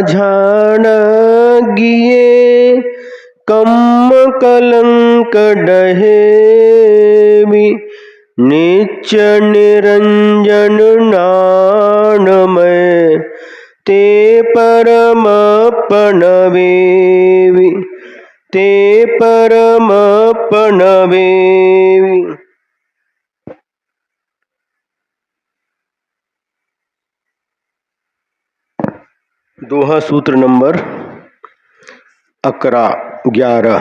झाण गिए कम कलंक डहेवि नित्य निरंजन नानमय ते परमपणवेवि ते परमपणवेवि। दोहा सूत्र नंबर 11।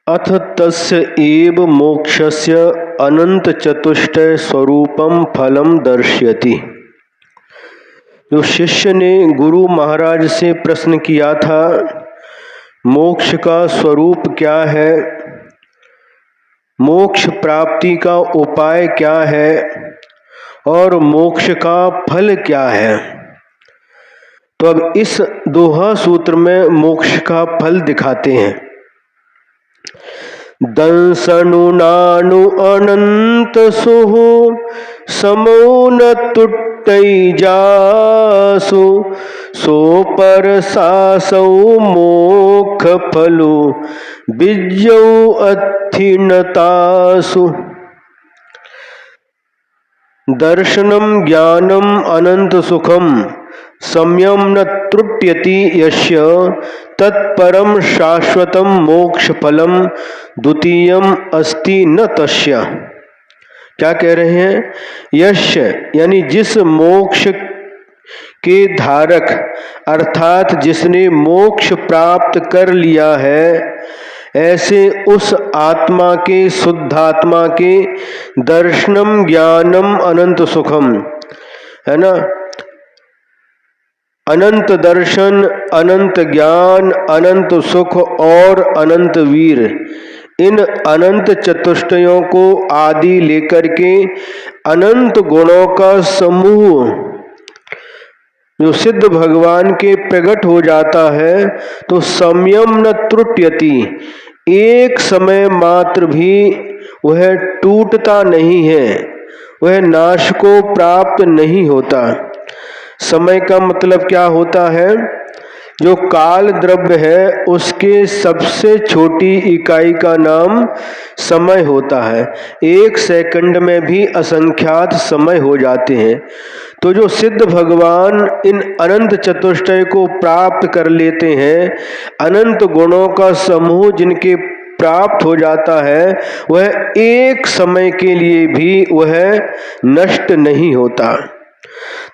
अथ तस्य एव मोक्षस्य अनंत चतुष्टय स्वरूपम फलम दर्शयति। जो शिष्य ने गुरु महाराज से प्रश्न किया था मोक्ष का स्वरूप क्या है, मोक्ष प्राप्ति का उपाय क्या है और मोक्ष का फल क्या है, तो अब इस दोहा सूत्र में मोक्ष का फल दिखाते हैं। दंसनु नानु अनंत सुहु समो न तुट्टै जासु सो पर सासौ मोक्ष फलु बिज्जौ अत्थिनतासु। दर्शनम ज्ञानम अनंत सुखम सम्यम न तृप्यति यस्य तत्परम शाश्वतम मोक्ष फलम द्वितीयम अस्ति न तस्य। क्या कह रहे हैं? यस्य यानी जिस मोक्ष के धारक अर्थात जिसने मोक्ष प्राप्त कर लिया है, ऐसे उस आत्मा के, शुद्धात्मा के दर्शनम ज्ञानम अनंत सुखम, है ना, अनंत दर्शन, अनंत ज्ञान, अनंत सुख और अनंत वीर, इन अनंत चतुष्टयों को आदि लेकर के अनंत गुणों का समूह जो सिद्ध भगवान के प्रकट हो जाता है, तो संयम न त्रुट्यति, एक समय मात्र भी वह टूटता नहीं है, वह नाश को प्राप्त नहीं होता। समय का मतलब क्या होता है? जो काल द्रव्य है उसके सबसे छोटी इकाई का नाम समय होता है। एक सेकंड में भी असंख्यात समय हो जाते हैं। तो जो सिद्ध भगवान इन अनंत चतुष्टय को प्राप्त कर लेते हैं, अनंत गुणों का समूह जिनके प्राप्त हो जाता है, वह एक समय के लिए भी वह नष्ट नहीं होता।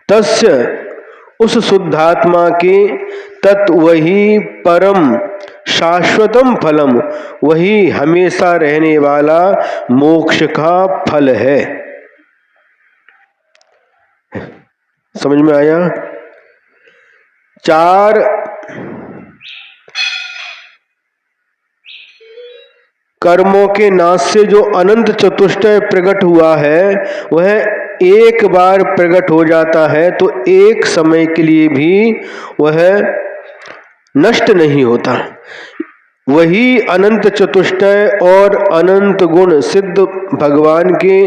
तस्य उस शुद्धात्मा के तत् वही परम शाश्वतम फलम, वही हमेशा रहने वाला मोक्ष का फल है। समझ में आया? 4 कर्मों के नाश से जो अनंत चतुष्टय प्रकट हुआ है, वह एक बार प्रकट हो जाता है तो एक समय के लिए भी वह नष्ट नहीं होता। वही अनंत चतुष्टय और अनंत गुण सिद्ध भगवान के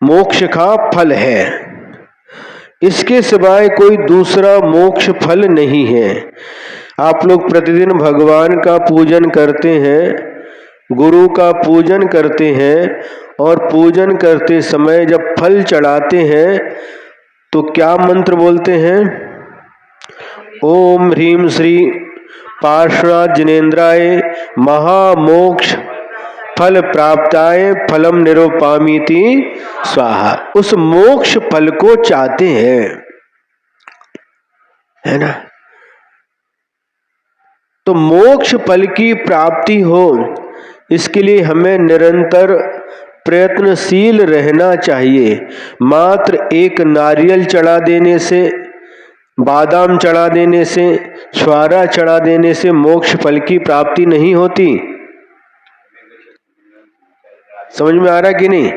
मोक्ष का फल है। इसके सिवाय कोई दूसरा मोक्ष फल नहीं है। आप लोग प्रतिदिन भगवान का पूजन करते हैं, गुरु का पूजन करते हैं, और पूजन करते समय जब फल चढ़ाते हैं तो क्या मंत्र बोलते हैं? ओम ह्रीम श्री पार्श्वनाथ जिनेन्द्राय महामोक्ष फल प्राप्ताय फलम निरूपामीति स्वाहा। उस मोक्ष फल को चाहते हैं, है ना। तो मोक्ष फल की प्राप्ति हो, इसके लिए हमें निरंतर प्रयत्नशील रहना चाहिए। मात्र एक नारियल चढ़ा देने से, बादाम चढ़ा देने से, छुआरा चढ़ा देने से मोक्ष फल की प्राप्ति नहीं होती। समझ में आ रहा कि नहीं?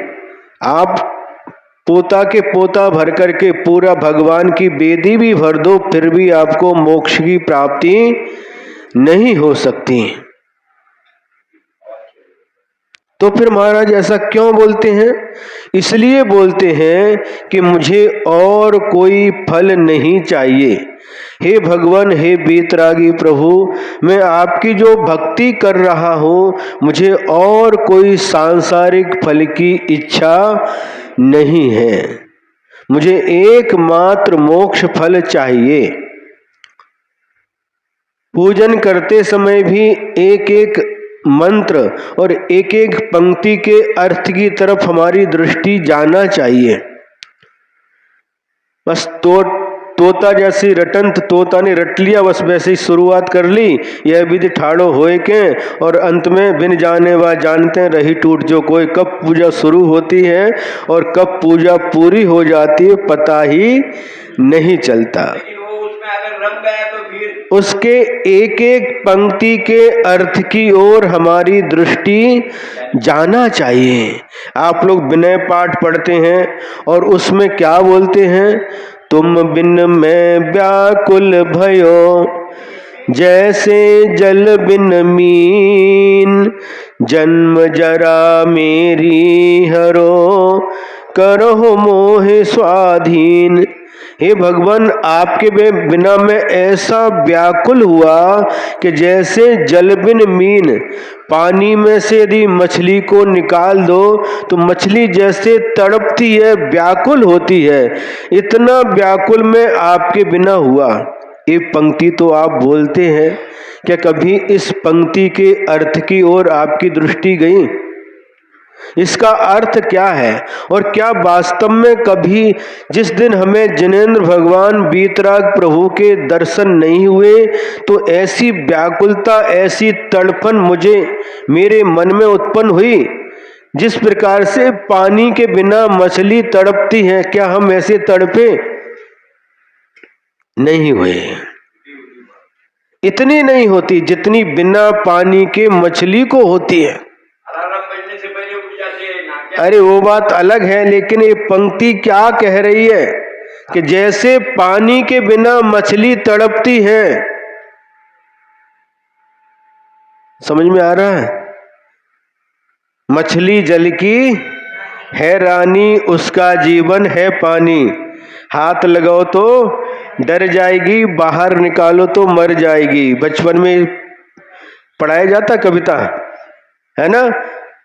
आप पोता के पोता भर करके पूरा भगवान की बेदी भी भर दो, फिर भी आपको मोक्ष की प्राप्ति नहीं हो सकती। तो फिर महाराज ऐसा क्यों बोलते हैं? इसलिए बोलते हैं कि मुझे और कोई फल नहीं चाहिए। हे भगवान, हे बीतरागी प्रभु, मैं आपकी जो भक्ति कर रहा हूँ, मुझे और कोई सांसारिक फल की इच्छा नहीं है। मुझे एकमात्र मोक्ष फल चाहिए। पूजन करते समय भी एक एक मंत्र और एक एक पंक्ति के अर्थ की तरफ हमारी दृष्टि जाना चाहिए। बस तोता जैसी रटंत तोता ने रट लिया, बस वैसे ही शुरुआत कर ली, यह विधि ठाड़ो होए के, और अंत में बिन जाने व जानते रही टूट जो कोई। कब पूजा शुरू होती है और कब पूजा पूरी हो जाती है पता ही नहीं चलता। उसके एक एक पंक्ति के अर्थ की ओर हमारी दृष्टि जाना चाहिए। आप लोग विनय पाठ पढ़ते हैं और उसमें क्या बोलते हैं? तुम बिन मैं व्याकुल भयो, जैसे जल बिन मीन, जन्म जरा मेरी हरो, करो मोहे स्वाधीन। हे भगवान, आपके बिना मैं ऐसा व्याकुल हुआ कि जैसे जल बिन मीन, पानी में से यदि मछली को निकाल दो तो मछली जैसे तड़पती है, व्याकुल होती है, इतना व्याकुल मैं आपके बिना हुआ। ये पंक्ति तो आप बोलते हैं, क्या कभी इस पंक्ति के अर्थ की ओर आपकी दृष्टि गई? इसका अर्थ क्या है? और क्या वास्तव में कभी जिस दिन हमें जिनेंद्र भगवान बीतराग प्रभु के दर्शन नहीं हुए तो ऐसी व्याकुलता, ऐसी तड़पन मुझे मेरे मन में उत्पन्न हुई? जिस प्रकार से पानी के बिना मछली तड़पती है, क्या हम ऐसे तड़पे? नहीं हुए। इतनी नहीं होती जितनी बिना पानी के मछली को होती है। अरे वो बात अलग है, लेकिन ये पंक्ति क्या कह रही है कि जैसे पानी के बिना मछली तड़पती है। समझ में आ रहा है? मछली जल की है रानी, उसका जीवन है पानी। हाथ लगाओ तो डर जाएगी, बाहर निकालो तो मर जाएगी। बचपन में पढ़ाया जाता कविता, है ना?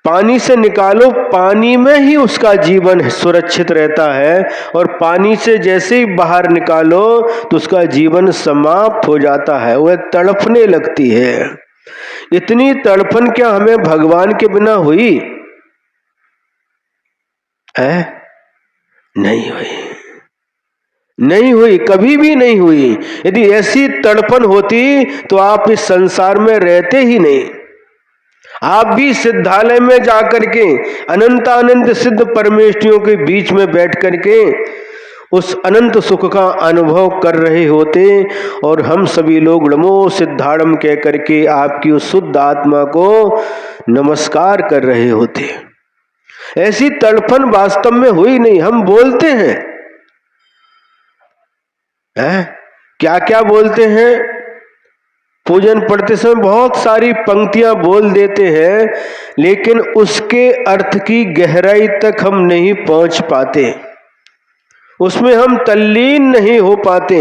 पानी से निकालो, पानी में ही उसका जीवन सुरक्षित रहता है, और पानी से जैसे ही बाहर निकालो तो उसका जीवन समाप्त हो जाता है, वह तड़पने लगती है। इतनी तड़पन क्या हमें भगवान के बिना हुई है? नहीं हुई, नहीं हुई, कभी भी नहीं हुई। यदि ऐसी तड़पन होती तो आप इस संसार में रहते ही नहीं। आप भी सिद्धालय में जाकर के अनंतानंत सिद्ध परमेष्ठियों के बीच में बैठ करके उस अनंत सुख का अनुभव कर रहे होते, और हम सभी लोग नमो सिद्धाड़म कह करके आपकी उस शुद्ध आत्मा को नमस्कार कर रहे होते। ऐसी तड़पन वास्तव में हुई नहीं। हम बोलते हैं, क्या क्या बोलते हैं? पूजन पढ़ते समय बहुत सारी पंक्तियां बोल देते हैं, लेकिन उसके अर्थ की गहराई तक हम नहीं पहुंच पाते, उसमें हम तल्लीन नहीं हो पाते।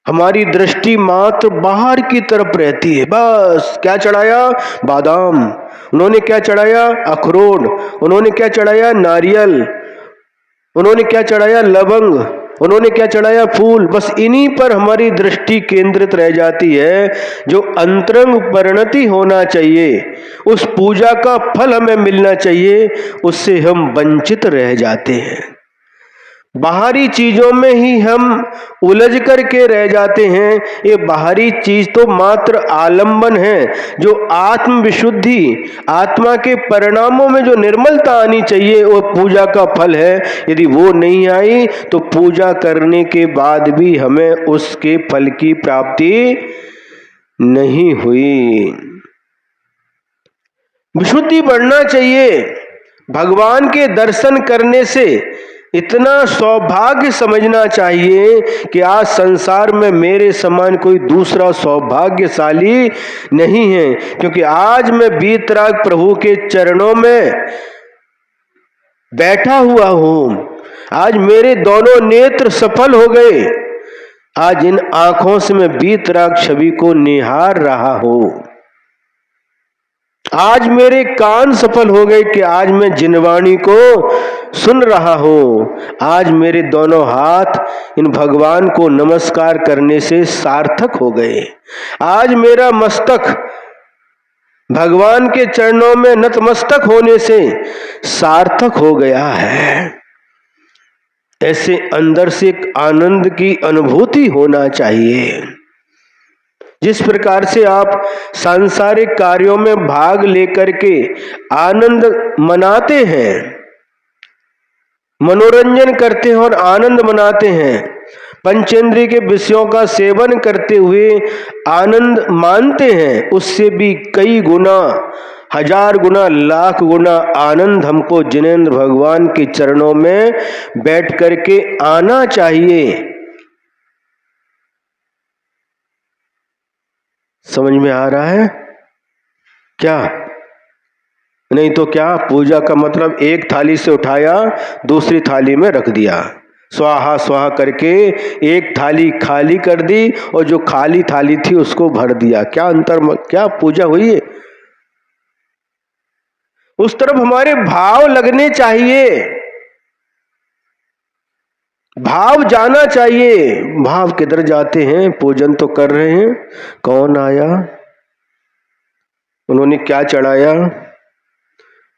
हमारी दृष्टि मात्र बाहर की तरफ रहती है। बस क्या चढ़ाया? बादाम। उन्होंने क्या चढ़ाया? अखरोट। उन्होंने क्या चढ़ाया? नारियल। उन्होंने क्या चढ़ाया? लवंग। उन्होंने क्या चढ़ाया? फूल। बस इन्हीं पर हमारी दृष्टि केंद्रित रह जाती है। जो अंतरंग परिणति होना चाहिए, उस पूजा का फल हमें मिलना चाहिए, उससे हम वंचित रह जाते हैं। बाहरी चीजों में ही हम उलझ करके रह जाते हैं। ये बाहरी चीज तो मात्र आलंबन है। जो आत्म विशुद्धि, आत्मा के परिणामों में जो निर्मलता आनी चाहिए, वो पूजा का फल है। यदि वो नहीं आई तो पूजा करने के बाद भी हमें उसके फल की प्राप्ति नहीं हुई। विशुद्धि बढ़ना चाहिए। भगवान के दर्शन करने से इतना सौभाग्य समझना चाहिए कि आज संसार में मेरे समान कोई दूसरा सौभाग्यशाली नहीं है, क्योंकि आज मैं वीतराग प्रभु के चरणों में बैठा हुआ हूं। आज मेरे दोनों नेत्र सफल हो गए। आज इन आंखों से मैं वीतराग छवि को निहार रहा हूं। आज मेरे कान सफल हो गए कि आज मैं जिनवाणी को सुन रहा हूं। आज मेरे दोनों हाथ इन भगवान को नमस्कार करने से सार्थक हो गए। आज मेरा मस्तक भगवान के चरणों में नतमस्तक होने से सार्थक हो गया है। ऐसे अंदर से एक आनंद की अनुभूति होना चाहिए। जिस प्रकार से आप सांसारिक कार्यों में भाग लेकर के आनंद मनाते हैं, मनोरंजन करते हैं और आनंद मनाते हैं, पंचेंद्रिय के विषयों का सेवन करते हुए आनंद मानते हैं, उससे भी कई गुना, 1000 गुना, लाख गुना आनंद हमको जिनेंद्र भगवान के चरणों में बैठ करके आना चाहिए। समझ में आ रहा है क्या? नहीं तो क्या, पूजा का मतलब एक थाली से उठाया दूसरी थाली में रख दिया, स्वाहा स्वाहा करके एक थाली खाली कर दी और जो खाली थाली थी उसको भर दिया। क्या अंतर, क्या पूजा हुई है? उस तरफ हमारे भाव लगने चाहिए, भाव जाना चाहिए। भाव किधर जाते हैं? पूजन तो कर रहे हैं, कौन आया, उन्होंने क्या चढ़ाया,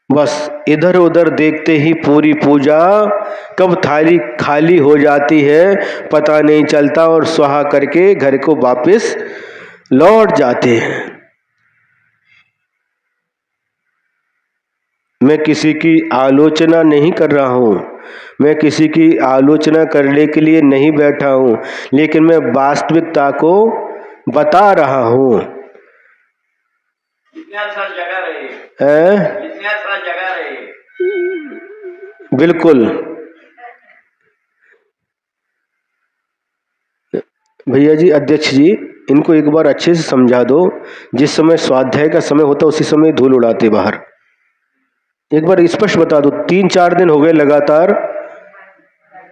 बस इधर उधर देखते ही पूरी पूजा कब थाली खाली हो जाती है पता नहीं चलता और स्वाहा करके घर को वापस लौट जाते हैं। मैं किसी की आलोचना नहीं कर रहा हूं, मैं किसी की आलोचना करने के लिए नहीं बैठा हूं, लेकिन मैं वास्तविकता को बता रहा हूं। बिल्कुल भैया जी, अध्यक्ष जी, इनको एक बार अच्छे से समझा दो। जिस समय स्वाध्याय का समय होता है उसी समय धूल उड़ाते बाहर। एक बार स्पष्ट बता दो। 3-4 दिन हो गए लगातार,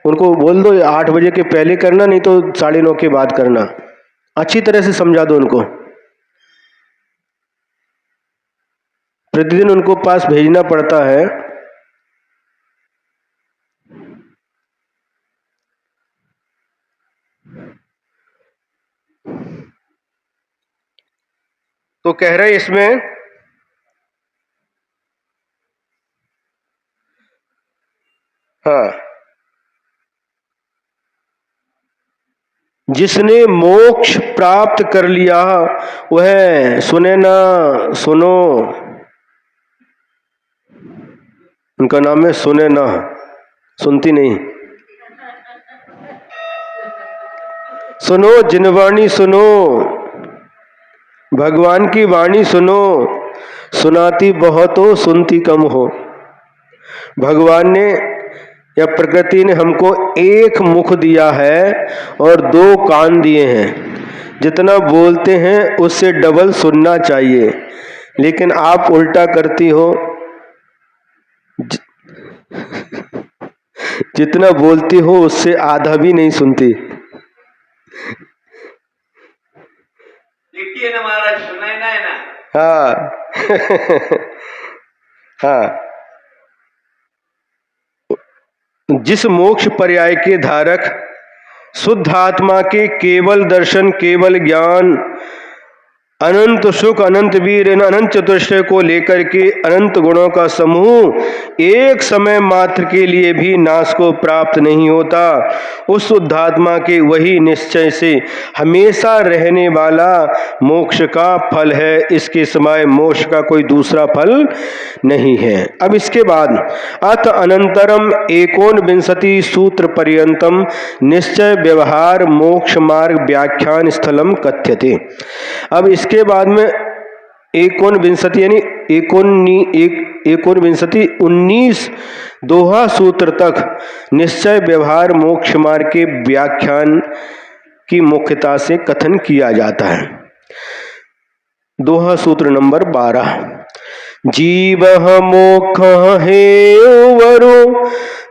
उनको बोल दो 8 बजे के पहले करना, नहीं तो 9:30 के बाद करना। अच्छी तरह से समझा दो उनको। प्रतिदिन उनको पास भेजना पड़ता है। तो कह रहे इसमें हाँ, जिसने मोक्ष प्राप्त कर लिया वह सुने ना सुनो, उनका नाम है सुने ना, सुनती नहीं। सुनो जिनवाणी सुनो, भगवान की वाणी सुनो। सुनाती बहुत हो, सुनती कम हो। भगवान ने या प्रकृति ने हमको एक मुख दिया है और 2 कान दिए हैं। जितना बोलते हैं उससे डबल सुनना चाहिए, लेकिन आप उल्टा करती हो। जितना बोलती हो उससे आधा भी नहीं सुनती। देखिए ना महाराज, सुना है ना? हाँ हाँ। जिस मोक्ष पर्याय के धारक शुद्ध आत्मा के केवल दर्शन, केवल ज्ञान, अनंत सुख, अनंत वीर, इन अनंत चतुष्टय को लेकर के अनंत गुणों का समूह एक समय मात्र के लिए भी नाश को प्राप्त नहीं होता, उस शुद्ध आत्मा के वही निश्चय से हमेशा रहने वाला मोक्ष का फल है। इसके समय मोक्ष का कोई दूसरा फल नहीं है। अब इसके बाद अथ अनंतरम 19 सूत्र पर्यंतम निश्चय व्यवहार मोक्ष मार्ग व्याख्यान स्थलम कथ्यते। अब इसके बाद में 19 यानी 19 दोहा सूत्र तक निश्चय व्यवहार मोक्ष मार्ग के व्याख्यान की मुख्यता से कथन किया जाता है। दोहा सूत्र नंबर 12। जीवः मोक्ष हेवरो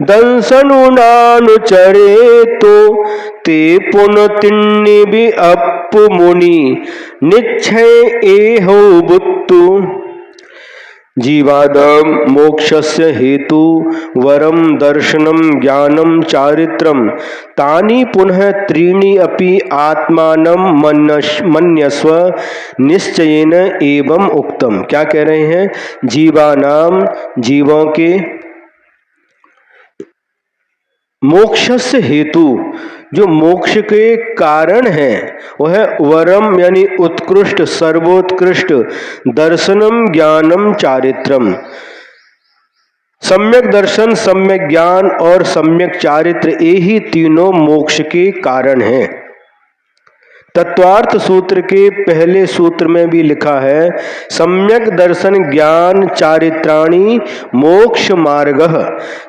दंसनु नानुचरेतो ते पुनतिन्नि भी अप मुनि निश्चय एहो बुत्तु। जीवादम मोक्षस्य हेतु वरम दर्शनम ज्ञानम चारित्रम तानि पुनः त्रीणि अपि आत्मानं मन्यस्व निश्चयेन एवं उक्तम। क्या कह रहे हैं? जीवानाम जीवों के मोक्षस्य हेतु जो मोक्ष के कारण है वह वरम यानी उत्कृष्ट सर्वोत्कृष्ट, दर्शनम ज्ञानम चारित्रम, सम्यक दर्शन सम्यक ज्ञान और सम्यक चारित्र यही तीनों मोक्ष के कारण हैं। तत्वार्थ सूत्र के पहले सूत्र में भी लिखा है सम्यक दर्शन ज्ञान चारित्राणि मोक्ष मार्गः।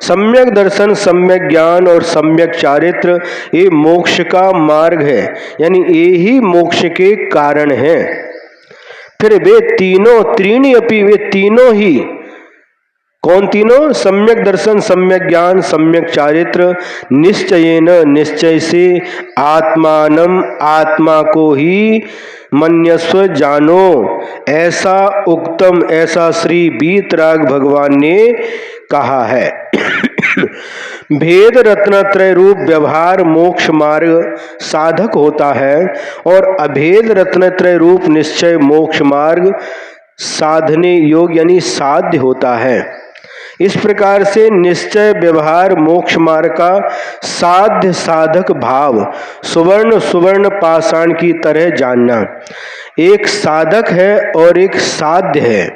सम्यक दर्शन सम्यक ज्ञान और सम्यक चारित्र ये मोक्ष का मार्ग है, यानी यही मोक्ष के कारण है। फिर वे तीनों त्रीणि अपि, वे तीनों ही, कौन तीनों? सम्यक दर्शन सम्यक ज्ञान सम्यक चारित्र, निश्चयेन निश्चय से, आत्मानम आत्मा को ही, मन्यस्व जानो, ऐसा उक्तम ऐसा श्री वीतराग भगवान ने कहा है। भेद रत्नत्रय रूप व्यवहार मोक्ष मार्ग साधक होता है और अभेद रत्नत्रय रूप निश्चय मोक्ष मार्ग साधने योग यानी साध्य होता है। इस प्रकार से निश्चय व्यवहार मोक्ष मार्ग का साध्य साधक भाव सुवर्ण सुवर्ण पाषाण की तरह जानना। एक साधक है और एक साध्य है।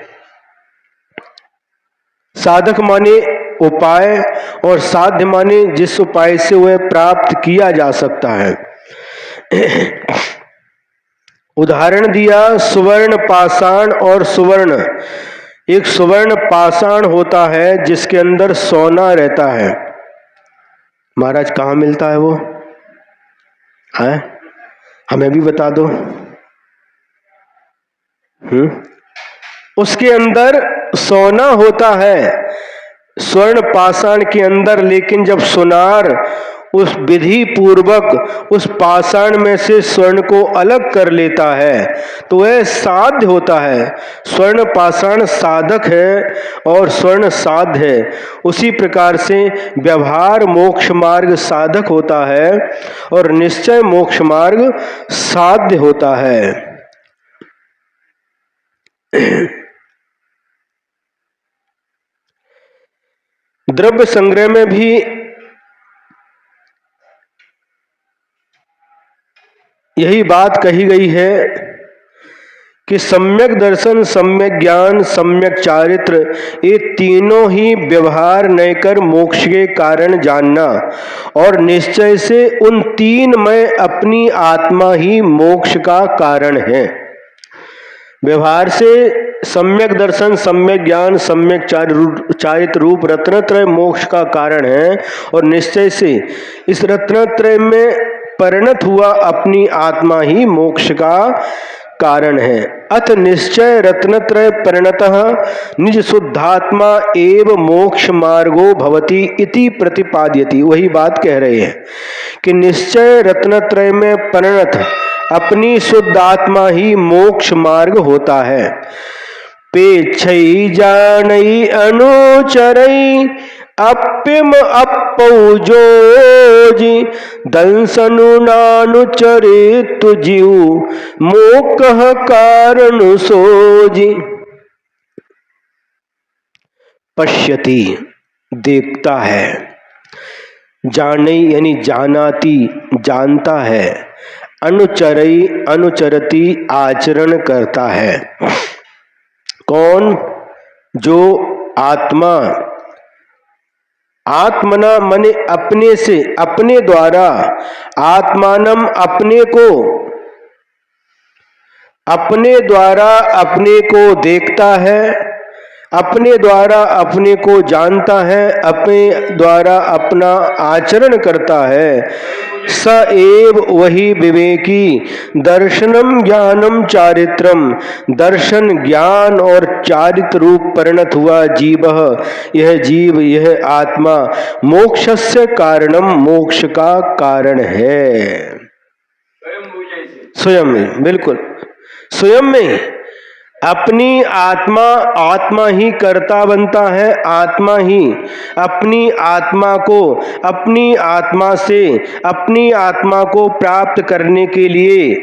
साधक माने उपाय और साध्य माने जिस उपाय से वह प्राप्त किया जा सकता है। उदाहरण दिया सुवर्ण पाषाण और सुवर्ण। एक सुवर्ण पाषाण होता है जिसके अंदर सोना रहता है। महाराज कहाँ मिलता है वो? है? हमें भी बता दो। उसके अंदर सोना होता है स्वर्ण पाषाण के अंदर, लेकिन जब सुनार उस विधि पूर्वक उस पाषाण में से स्वर्ण को अलग कर लेता है तो वह साध्य होता है। स्वर्ण पाषाण साधक है और स्वर्ण साध्य है। उसी प्रकार से व्यवहार मोक्ष मार्ग साधक होता है और निश्चय मोक्ष मार्ग साध्य होता है। द्रव्य संग्रह में भी यही बात कही गई है कि सम्यक दर्शन सम्यक ज्ञान सम्यक चारित्र ये तीनों ही व्यवहार न कर मोक्ष के कारण जानना और निश्चय से उन तीन में अपनी आत्मा ही मोक्ष का कारण है। व्यवहार से सम्यक दर्शन सम्यक ज्ञान सम्यक चारित्र रूप रत्नत्रय मोक्ष का कारण है और निश्चय से इस रत्नत्रय में परिणत हुआ अपनी आत्मा ही मोक्ष का कारण है। अथ निश्चय रत्नत्रय परिणतः निज शुद्धात्मा एव मोक्ष मार्गो भवति इति प्रतिपाद्यति। वही बात कह रहे हैं कि निश्चय रत्नत्रय में परिणत अपनी शुद्ध आत्मा ही मोक्ष मार्ग होता है। पेक्षई जानई अनुचरई अप्यम अपौजोजी दंसनु नानुचरित जीव मोकह कारण सोजी। पश्यति देखता है, जानई यानी जानाति जानता है, अनुचरई अनुचरति आचरण करता है। कौन? जो आत्मा, आत्मना मने अपने से अपने द्वारा, आत्मानम अपने को, अपने द्वारा अपने को देखता है अपने द्वारा अपने को जानता है, अपने द्वारा अपना आचरण करता है। स एव वही विवेकी दर्शनम ज्ञानम चारित्रम, दर्शन ज्ञान और चारित्र रूप परिणत हुआ जीव, यह जीव यह आत्मा मोक्षस्य कारणम, मोक्ष का कारण है। स्वयं में, बिल्कुल स्वयं में अपनी आत्मा, आत्मा ही कर्ता बनता है। आत्मा ही अपनी आत्मा को, अपनी आत्मा से अपनी आत्मा को प्राप्त करने के लिए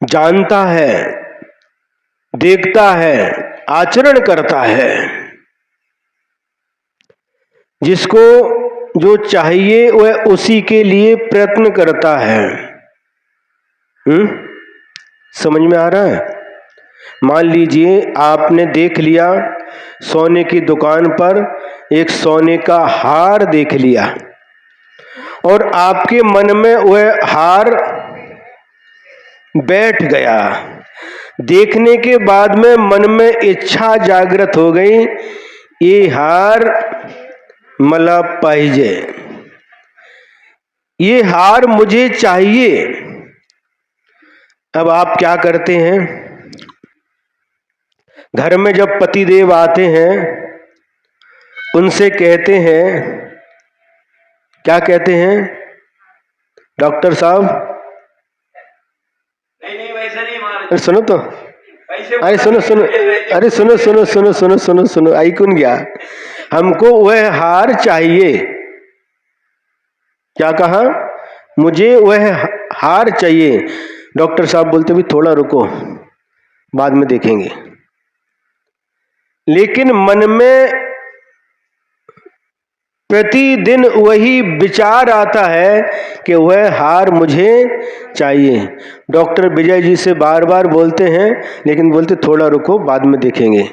जानता है, देखता है, आचरण करता है। जिसको जो चाहिए वह उसी के लिए प्रयत्न करता है। समझ में आ रहा है? मान लीजिए आपने देख लिया सोने की दुकान पर एक सोने का हार देख लिया और आपके मन में वह हार बैठ गया। देखने के बाद में मन में इच्छा जागृत हो गई, ये हार मला पाहिजे, ये हार मुझे चाहिए। अब आप क्या करते हैं? घर में जब पतिदेव आते हैं उनसे कहते हैं, क्या कहते हैं डॉक्टर साहब? नहीं वैसा नहीं मार, सुनो तो, अरे सुनो सुनो, अरे सुनो सुनो सुनो सुनो सुनो सुनो, ऐकून घ्या। हमको वह हार चाहिए। क्या कहा? मुझे वह हार चाहिए। डॉक्टर साहब बोलते भी थोड़ा रुको, बाद में देखेंगे। लेकिन मन में प्रतिदिन वही विचार आता है कि वह हार मुझे चाहिए। डॉक्टर विजय जी से बार बार बोलते हैं, लेकिन बोलते थोड़ा रुको, बाद में देखेंगे।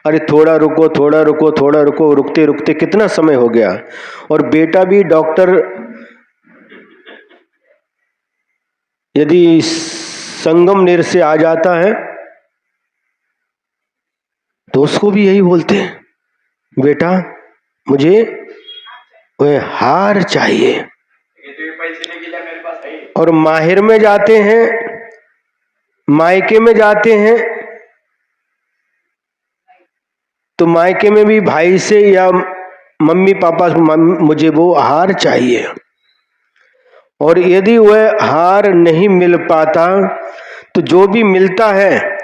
अरे थोड़ा रुको, थोड़ा रुको, थोड़ा रुको, रुकते रुकते कितना समय हो गया। और बेटा भी डॉक्टर यदि संगमनेर से आ जाता है तो उसको भी यही बोलते हैं, बेटा मुझे वह हार चाहिए। और माहिर में जाते हैं, मायके में जाते हैं, तो मायके में भी भाई से या मम्मी पापा से मुझे वो हार चाहिए। और यदि वह हार नहीं मिल पाता तो जो भी मिलता है,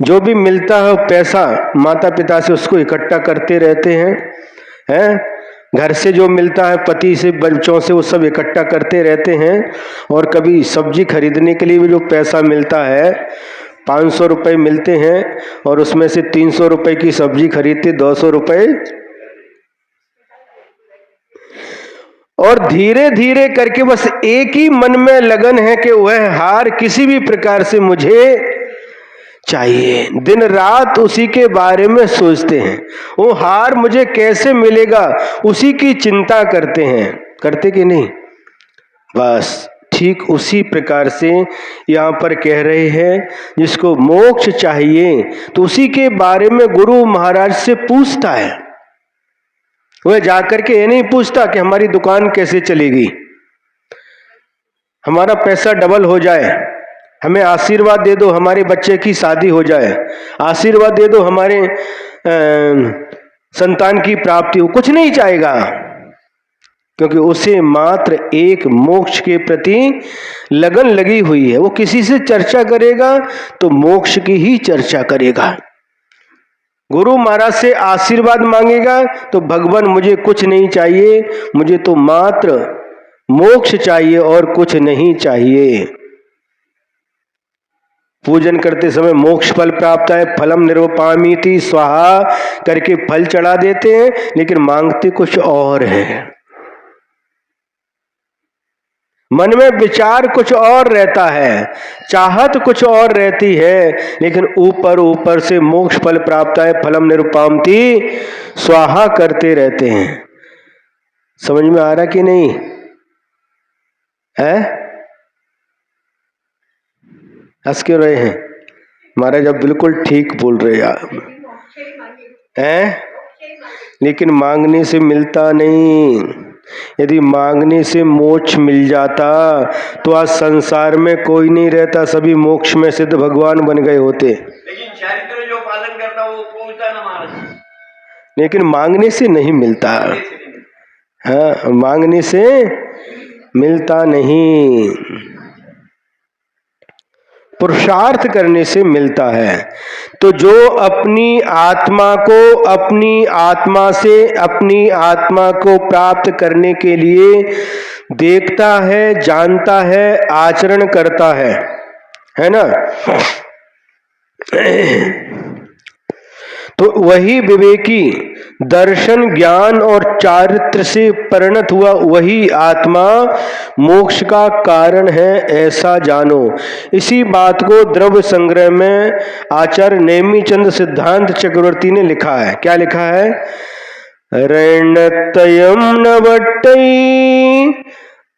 जो भी मिलता है पैसा माता पिता से उसको इकट्ठा करते रहते हैं। घर से जो मिलता है, पति से, बच्चों से, वो सब इकट्ठा करते रहते हैं। और कभी सब्जी खरीदने के लिए भी जो पैसा मिलता है, 500 रुपये मिलते हैं और उसमें से 300 रुपये की सब्जी खरीदते, 200 रुपये। और धीरे धीरे करके बस एक ही मन में लगन है कि वह हार किसी भी प्रकार से मुझे चाहिए। दिन रात उसी के बारे में सोचते हैं, वो हार मुझे कैसे मिलेगा, उसी की चिंता करते हैं। करते कि नहीं? बस ठीक उसी प्रकार से यहाँ पर कह रहे हैं, जिसको मोक्ष चाहिए तो उसी के बारे में गुरु महाराज से पूछता है। वह जाकर के ये नहीं पूछता कि हमारी दुकान कैसे चलेगी, हमारा पैसा डबल हो जाए, हमें आशीर्वाद दे दो, हमारे बच्चे की शादी हो जाए, आशीर्वाद दे दो, हमारे संतान की प्राप्ति हो। कुछ नहीं चाहेगा, क्योंकि उसे मात्र एक मोक्ष के प्रति लगन लगी हुई है। वो किसी से चर्चा करेगा तो मोक्ष की ही चर्चा करेगा। गुरु महाराज से आशीर्वाद मांगेगा तो भगवान मुझे कुछ नहीं चाहिए, मुझे तो मात्र मोक्ष चाहिए और कुछ नहीं चाहिए। पूजन करते समय मोक्ष फल प्राप्त है, फलम निर्वपामीति स्वाहा करके फल चढ़ा देते हैं, लेकिन मांगते कुछ और है। मन में विचार कुछ और रहता है, चाहत कुछ और रहती है, लेकिन ऊपर ऊपर से मोक्ष फल प्राप्त है, फलम निरुपामति स्वाहा करते रहते हैं। समझ में आ रहा कि नहीं है? हंस क्यों रहे हैं? महाराज अब बिल्कुल ठीक बोल रहे आप हैं, लेकिन मांगने से मिलता नहीं। यदि मांगने से मोक्ष मिल जाता तो आज संसार में कोई नहीं रहता, सभी मोक्ष में सिद्ध भगवान बन गए होते। लेकिन चरित्र जो पालन करता वो पहुंचता ना महाराज, लेकिन मांगने से नहीं मिलता। हाँ, मांगने से मिलता नहीं, पुरुषार्थ करने से मिलता है। तो जो अपनी आत्मा को अपनी आत्मा से अपनी आत्मा को प्राप्त करने के लिए देखता है, जानता है, आचरण करता है ना, तो वही विवेकी दर्शन ज्ञान और चारित्र से परिणत हुआ वही आत्मा मोक्ष का कारण है, ऐसा जानो। इसी बात को द्रव्य संग्रह में आचार्य नेमिचंद सिद्धांत चक्रवर्ती ने लिखा है। क्या लिखा है? ऋणतयम नवट्टई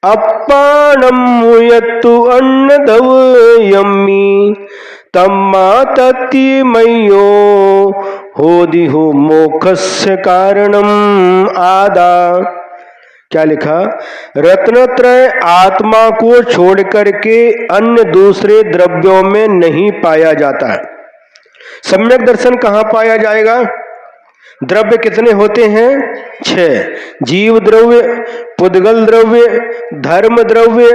अपाणम मुयत्तु अन्नदव यम्मी तम्मा तत्तिमयो होदिहु मोक्षस्य कारणम आदा। क्या लिखा? रत्नत्रय आत्मा को छोड़ करके अन्य दूसरे द्रव्यों में नहीं पाया जाता है। सम्यक दर्शन कहाँ पाया जाएगा? द्रव्य कितने होते हैं? 6। जीव द्रव्य, पुद्गल द्रव्य, धर्म द्रव्य,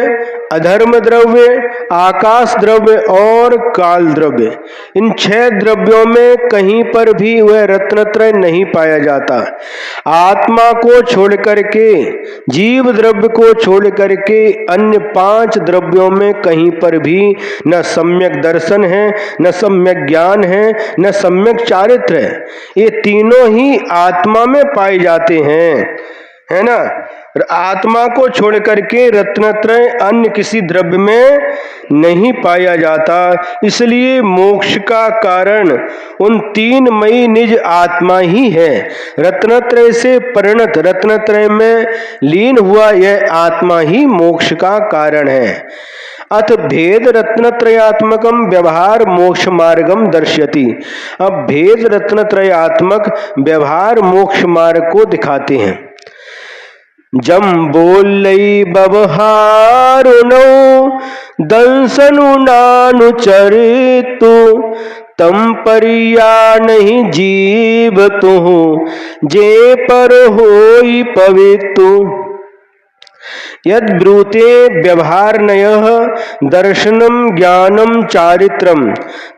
अधर्म द्रव्य, आकाश द्रव्य और काल द्रव्य। इन 6 द्रव्यों में कहीं पर भी वह रत्नत्रय नहीं पाया जाता। आत्मा को छोड़ करके, जीव द्रव्य को छोड़ करके अन्य 5 द्रव्यों में कहीं पर भी न सम्यक दर्शन है, न सम्यक ज्ञान है, न सम्यक चारित्र है। ये तीनों ही आत्मा में पाए जाते हैं, है ना। आत्मा को छोड़ करके रत्नत्रय अन्य किसी द्रव्य में नहीं पाया जाता। इसलिए मोक्ष का कारण उन 3 मई निज आत्मा ही है। रत्नत्रय से परिणत, रत्नत्रय में लीन हुआ यह आत्मा ही मोक्ष का कारण है। अथ भेद रत्नत्रयात्मकम व्यवहार मोक्ष मार्गम दर्शयति। अब भेद रत्नत्रयात्मक व्यवहार मोक्ष मार्ग को दिखाते हैं। जम बोलई बवहारुनो दंसनु नानुचरितु तम परिया नहीं जीव तुहु जे पर होई पवित्रु। यद ब्रूते व्यवहारनयः दर्शनम ज्ञानम चारित्रम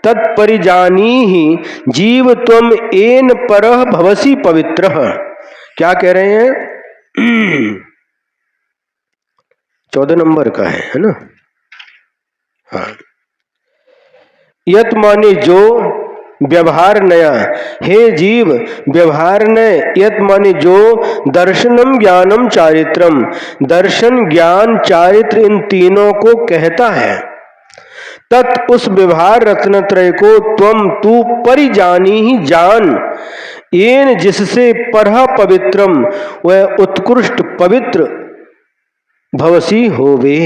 तत्परिजानीहि जीव त्वम एन परः भवसि पवित्रः। क्या कह रहे हैं? 14 नंबर का है ना। हाँ, यत माने जो, व्यवहार नया, हे जीव व्यवहार नय, यत माने जो, दर्शनम ज्ञानम चारित्रम, दर्शन ज्ञान चारित्र इन तीनों को कहता है। तत् उस व्यवहार रत्नत्रय को त्वम तू परिजानी ही जान, येन जिससे परह पवित्रम वह उत्कृष्ट पवित्र भवसी होवे।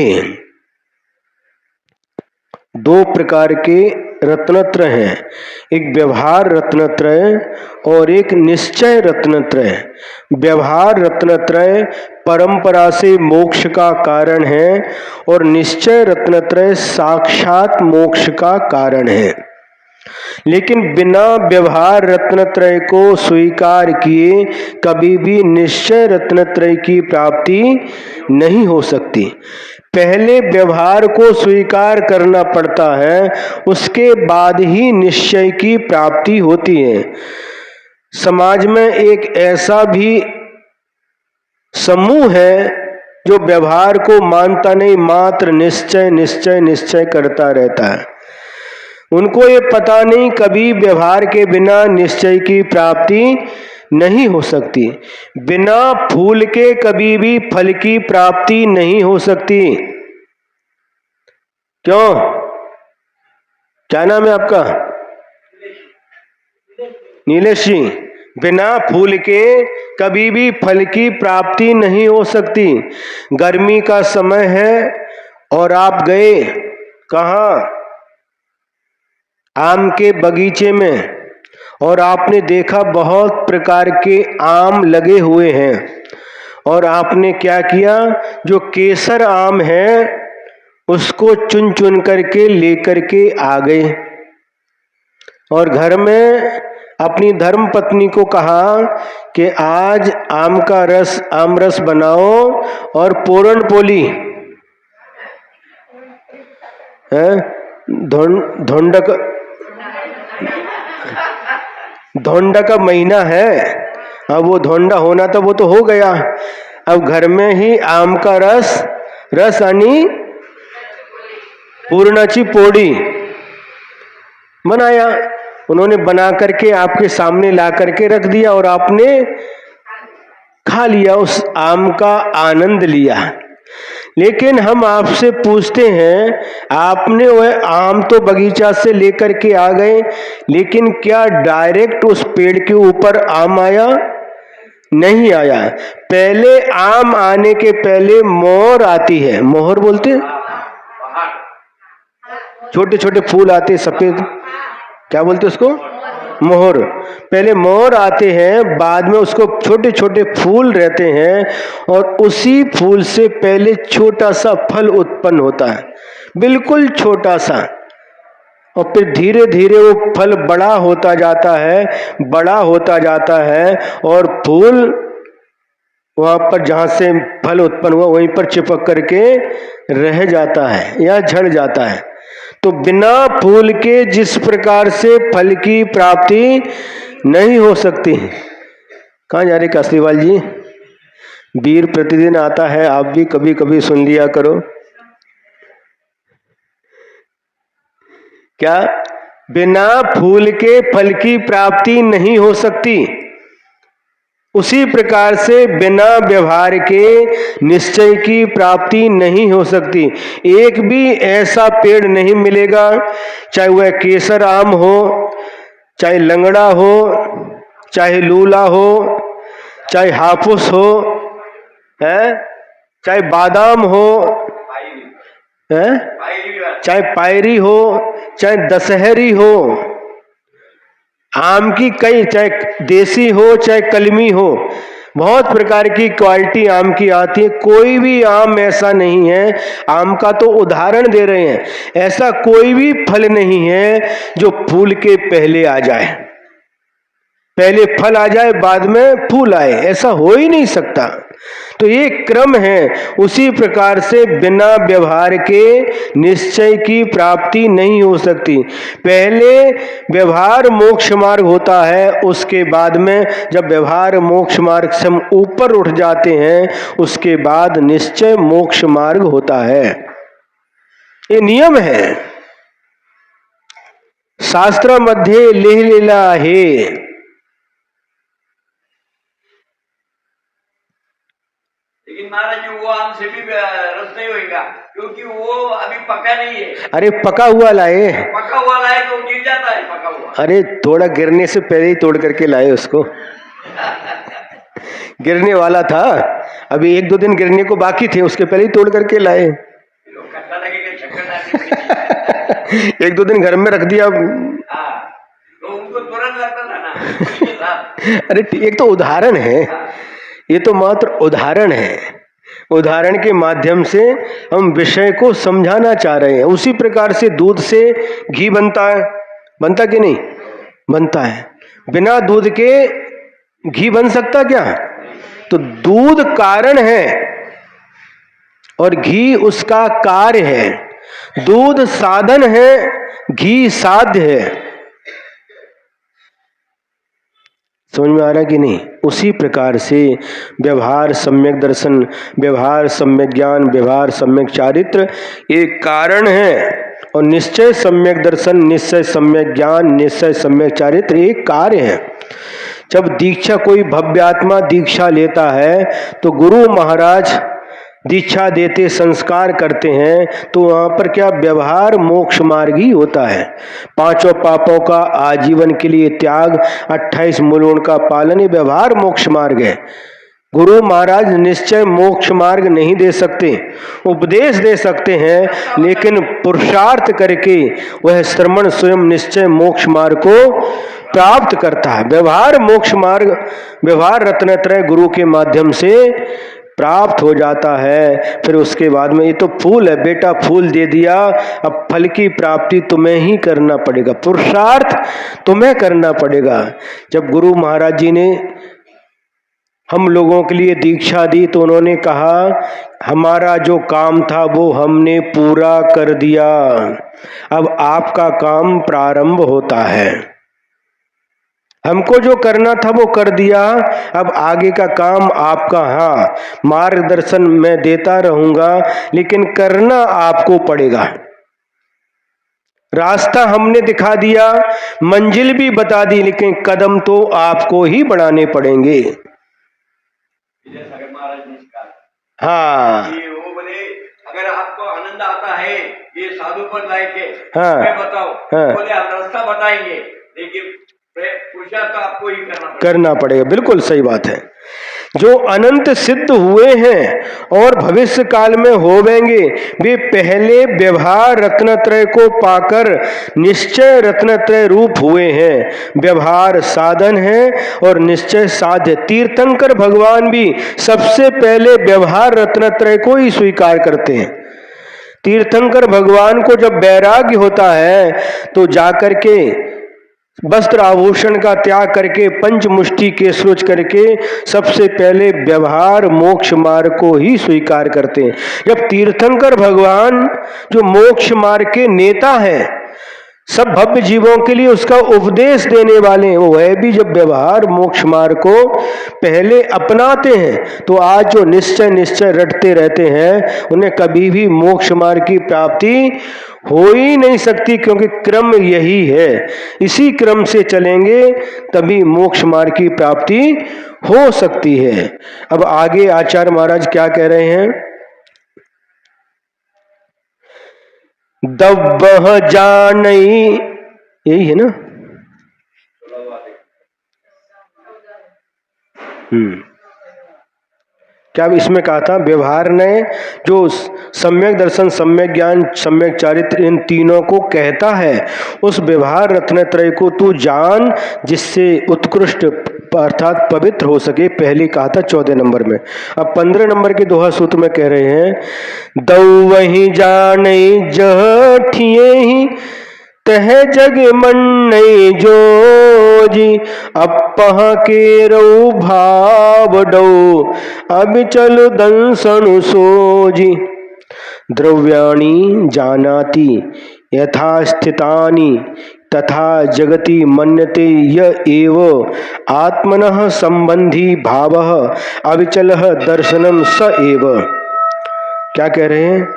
2 प्रकार के रत्नत्रय हैं, एक व्यवहार रत्नत्रय और एक निश्चय रत्नत्रय। व्यवहार रत्नत्रय परंपरा से मोक्ष का कारण है और निश्चय रत्नत्रय साक्षात मोक्ष का कारण है। लेकिन बिना व्यवहार रत्नत्रय को स्वीकार किए कभी भी निश्चय रत्नत्रय की प्राप्ति नहीं हो सकती। पहले व्यवहार को स्वीकार करना पड़ता है, उसके बाद ही निश्चय की प्राप्ति होती है। समाज में एक ऐसा भी समूह है जो व्यवहार को मानता नहीं, मात्र निश्चय निश्चय निश्चय करता रहता है। उनको ये पता नहीं कभी व्यवहार के बिना निश्चय की प्राप्ति नहीं हो सकती। बिना फूल के कभी भी फल की प्राप्ति नहीं हो सकती। क्यों? क्या नाम है आपका? नीलेश जी। बिना फूल के कभी भी फल की प्राप्ति नहीं हो सकती। गर्मी का समय है और आप गए कहाँ? आम के बगीचे में और आपने देखा बहुत प्रकार के आम लगे हुए हैं और आपने क्या किया, जो केसर आम है उसको चुन चुन करके लेकर के आ गए और घर में अपनी धर्म पत्नी को कहा कि आज आम रस बनाओ और पूरण पोली है, धोंडा का महीना है। अब वो धोंडा होना था, वो तो हो गया। अब घर में ही आम का रस आणि पूर्णाची पोड़ी बनाया। उन्होंने बना करके आपके सामने ला करके रख दिया और आपने खा लिया, उस आम का आनंद लिया। लेकिन हम आपसे पूछते हैं, आपने वह आम तो बगीचा से लेकर के आ गए, लेकिन क्या डायरेक्ट उस पेड़ के ऊपर आम आया? नहीं आया। पहले आम आने के पहले मोहर आती है। मोहर बोलते, छोटे छोटे फूल आते सफेद, क्या बोलते उसको? मोहर। पहले मोहर आते हैं, बाद में उसको छोटे छोटे फूल रहते हैं और उसी फूल से पहले छोटा सा फल उत्पन्न होता है, बिल्कुल छोटा सा, और फिर धीरे धीरे वो फल बड़ा होता जाता है, बड़ा होता जाता है और फूल वहां पर जहां से फल उत्पन्न हुआ वहीं पर चिपक करके रह जाता है या झड़ जाता है। तो बिना फूल के जिस प्रकार से फल की प्राप्ति नहीं हो सकती। कहाँ जा रहे कासलीवाल जी? वीर प्रतिदिन आता है, आप भी कभी कभी सुन लिया करो। क्या? बिना फूल के फल की प्राप्ति नहीं हो सकती। उसी प्रकार से बिना व्यवहार के निश्चय की प्राप्ति नहीं हो सकती। एक भी ऐसा पेड़ नहीं मिलेगा, चाहे वह केसर आम हो, चाहे लंगड़ा हो, चाहे लूला हो, चाहे हाफूस हो, है, चाहे बादाम हो, है, चाहे पायरी हो, चाहे दशहरी हो, आम की कई, चाहे देसी हो चाहे कलमी हो, बहुत प्रकार की क्वालिटी आम की आती है। कोई भी आम ऐसा नहीं है, आम का तो उदाहरण दे रहे हैं, ऐसा कोई भी फल नहीं है जो फूल के पहले आ जाए, पहले फल आ जाए बाद में फूल आए, ऐसा हो ही नहीं सकता। तो ये क्रम है। उसी प्रकार से बिना व्यवहार के निश्चय की प्राप्ति नहीं हो सकती। पहले व्यवहार मोक्ष मार्ग होता है, उसके बाद में जब व्यवहार मोक्ष मार्ग से हम ऊपर उठ जाते हैं, उसके बाद निश्चय मोक्ष मार्ग होता है। ये नियम है, शास्त्र मध्ये लिहिलेला आहे। लेकिन महाराज जी वो आम से भी रस नहीं होगा, क्योंकि वो अभी पका नहीं है। अरे पका हुआ लाए, पका हुआ लाए तो गिर जाता है पका हुआ। अरे थोड़ा गिरने से पहले ही तोड़ करके लाए उसको। गिरने वाला था, अभी 1-2 दिन गिरने को बाकी थे, उसके पहले ही तोड़ करके लाए। 1-2 दिन घर में रख दिया तो उनको तुरंत लगता था ना। अरे एक तो उदाहरण है, ये तो मात्र उदाहरण है। उदाहरण के माध्यम से हम विषय को समझाना चाह रहे हैं। उसी प्रकार से दूध से घी बनता है, बनता कि नहीं? बनता है। बिना दूध के घी बन सकता क्या? तो दूध कारण है और घी उसका कार्य है। दूध साधन है, घी साध्य है। समझ में आ रहा कि नहीं? उसी प्रकार से व्यवहार सम्यक दर्शन, व्यवहार सम्यक ज्ञान, व्यवहार सम्यक चारित्र एक कारण है और निश्चय सम्यक दर्शन, निश्चय सम्यक ज्ञान, निश्चय सम्यक चारित्र एक कार्य है। जब दीक्षा कोई भव्य आत्मा दीक्षा लेता है तो गुरु महाराज दीक्षा देते संस्कार करते हैं, तो वहां पर क्या व्यवहार मोक्ष मार्ग ही होता है। 5 पापों का आजीवन के लिए त्याग, 28 मूलों का पालन, ये व्यवहार मोक्ष मार्ग है। गुरु महाराज निश्चय मोक्ष मार्ग नहीं दे सकते, उपदेश दे सकते हैं, लेकिन पुरुषार्थ करके वह श्रमण स्वयं निश्चय मोक्ष मार्ग को प्राप्त करता है। व्यवहार मोक्ष मार्ग, व्यवहार रत्नत्रय गुरु के माध्यम से प्राप्त हो जाता है। फिर उसके बाद में ये तो फूल है बेटा, फूल दे दिया, अब फल की प्राप्ति तुम्हें ही करना पड़ेगा, पुरुषार्थ तुम्हें करना पड़ेगा। जब गुरु महाराज जी ने हम लोगों के लिए दीक्षा दी तो उन्होंने कहा हमारा जो काम था वो हमने पूरा कर दिया, अब आपका काम प्रारंभ होता है। हमको जो करना था वो कर दिया, अब आगे का काम आपका। हाँ, मार्गदर्शन मैं देता रहूंगा, लेकिन करना आपको पड़ेगा। रास्ता हमने दिखा दिया, मंजिल भी बता दी, लेकिन कदम तो आपको ही बढ़ाने पड़ेंगे। हाँ, वो बोले अगर आपको आनंद आता है ये साधु पद लायक है, हाँ, मैं बताओ, हाँ, बोले हम रास्ता बताएंगे, लेकिन पुरुषार्थ आपको ही करना पड़ेगा। बिल्कुल सही बात है। जो अनंत सिद्ध हुए हैं और भविष्य काल में होवेंगे, वे पहले व्यवहार रत्नत्रय को पाकर निश्चय रत्नत्रय रूप हुए हैं। व्यवहार साधन है और निश्चय साध्य। तीर्थंकर भगवान भी सबसे पहले व्यवहार रत्नत्रय को ही स्वीकार करते हैं। तीर्थंकर भगवान को जब वैराग्य होता है तो जाकर के वस्त्र आभूषण का त्याग करके पंचमुष्टि के सृज करके सबसे पहले व्यवहार मोक्ष मार्ग को ही स्वीकार करते हैं। जब तीर्थंकर भगवान जो मोक्ष मार्ग के नेता हैं, सब भव्य जीवों के लिए उसका उपदेश देने वाले हैं, वह भी जब व्यवहार मोक्ष मार्ग को पहले अपनाते हैं तो आज जो निश्चय रटते रहते हैं उन्हें कभी भी मोक्ष मार्ग की प्राप्ति हो ही नहीं सकती, क्योंकि क्रम यही है। इसी क्रम से चलेंगे तभी मोक्ष मार्ग की प्राप्ति हो सकती है। अब आगे आचार्य महाराज क्या कह रहे हैं? दब्बह जानई, यही है ना? क्या इसमें कहा था? व्यवहार ने जो सम्यक दर्शन, सम्यक ज्ञान, सम्यक चारित्र, इन तीनों को कहता है, उस व्यवहार रत्नत्रय को तू जान जिससे उत्कृष्ट अर्थात पवित्र हो सके। पहले कहा था 14 नंबर में। अब 15 नंबर के दोहा सूत्र में कह रहे हैं, दौ वही जाने जह ठिए ही तह जग मन नहीं जोजी, अपह के रो भाव डो अब चल दंसन सोजी। द्रव्याणि जानाति यथा स्थितानि तथा जगति मन्यते य एव आत्मनः संबंधी भावः अविचलः दर्शनम स एव। क्या कह रहे हैं?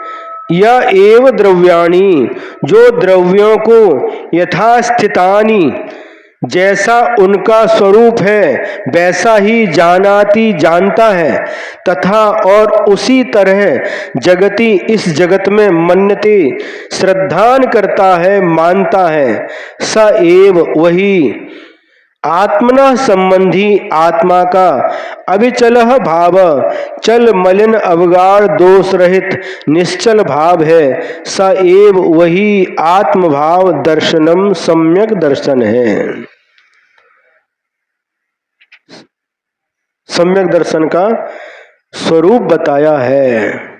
या एव द्रव्याणि, जो द्रव्यों को यथास्थितानि, जैसा उनका स्वरूप है वैसा ही जानाति, जानता है, तथा और उसी तरह जगति, इस जगत में मन्यते, श्रद्धान करता है, मानता है, स एव वही आत्मना संबंधी आत्मा का अविचलः भाव, चल मलिन अवगाढ़ दोष रहित निश्चल भाव है। स एव वही आत्मभाव दर्शनम सम्यक दर्शन है। सम्यक दर्शन का स्वरूप बताया है।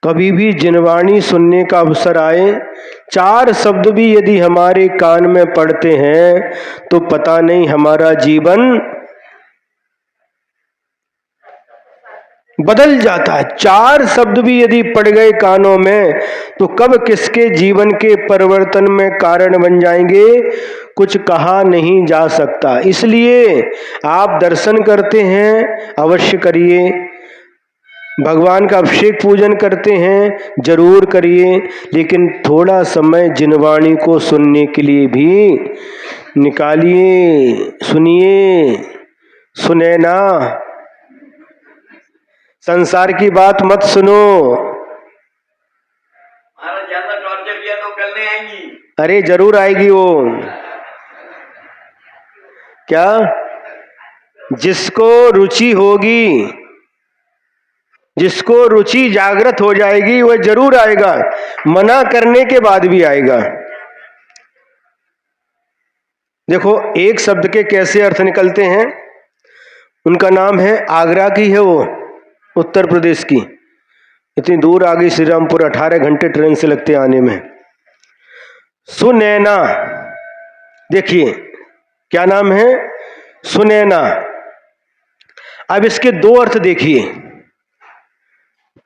कभी भी जिनवाणी सुनने का अवसर आए, 4 शब्द भी यदि हमारे कान में पड़ते हैं तो पता नहीं हमारा जीवन बदल जाता है। 4 शब्द भी यदि पड़ गए कानों में तो कब किसके जीवन के परिवर्तन में कारण बन जाएंगे, कुछ कहा नहीं जा सकता। इसलिए आप दर्शन करते हैं, अवश्य करिए। भगवान का अभिषेक पूजन करते हैं, जरूर करिए, लेकिन थोड़ा समय जिनवाणी को सुनने के लिए भी निकालिए। सुनिए, सुने ना, संसार की बात मत सुनो। ज्यादा टॉर्चर किया तो कल नहीं आएंगी। अरे जरूर आएगी वो। क्या जिसको रुचि होगी, जिसको रुचि जागृत हो जाएगी वह जरूर आएगा, मना करने के बाद भी आएगा। देखो एक शब्द के कैसे अर्थ निकलते हैं। उनका नाम है, आगरा की है वो, उत्तर प्रदेश की, इतनी दूर आ गई श्रीरामपुर, 18 घंटे ट्रेन से लगते आने में। सुनैना, देखिए क्या नाम है, सुनैना। अब इसके दो अर्थ देखिए,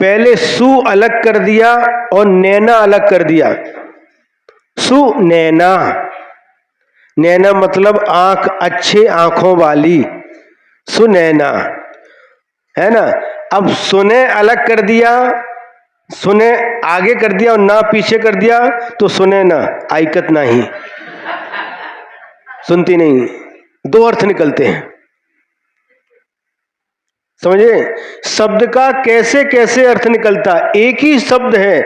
पहले सु अलग कर दिया और नैना अलग कर दिया। सुनैना, नैना मतलब आंख, अच्छे आंखों वाली, सुनैना, है ना। अब सुने अलग कर दिया, सुने आगे कर दिया और ना पीछे कर दिया, तो सुने ना, आइकत नहीं, सुनती नहीं। दो अर्थ निकलते हैं, समझे। शब्द का कैसे कैसे अर्थ निकलता, एक ही शब्द है,